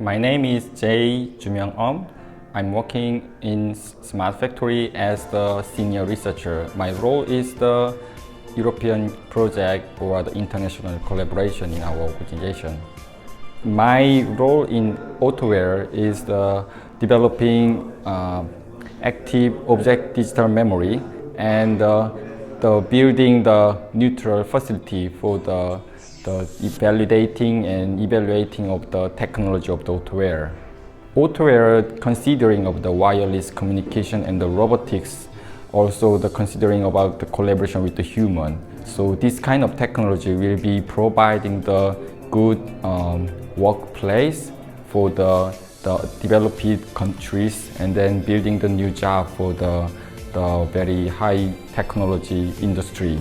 My name is Jumyung. I'm working in Smart Factory as the senior researcher. My role is the European project or the international collaboration in our organization. My role in AUTOWARE is the developing active object digital memory and the building the neutral facility for the validating and evaluating of the technology of the AUTOWARE. AUTOWARE considering of the wireless communication and the robotics, also the considering about the collaboration with the human. So this kind of technology will be providing the good workplace for the developed countries and then building the new job for the very high technology industry.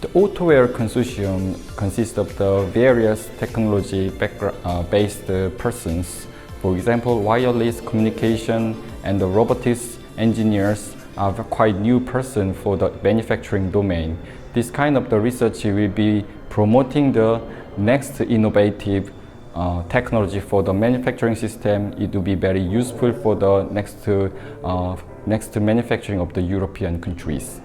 The AUTOWARE consortium consists of the various technology-based persons. For example, wireless communication and the robotics engineers are quite new person for the manufacturing domain. This kind of the research will be promoting the next innovative technology for the manufacturing system. It will be very useful for the next manufacturing of the European countries.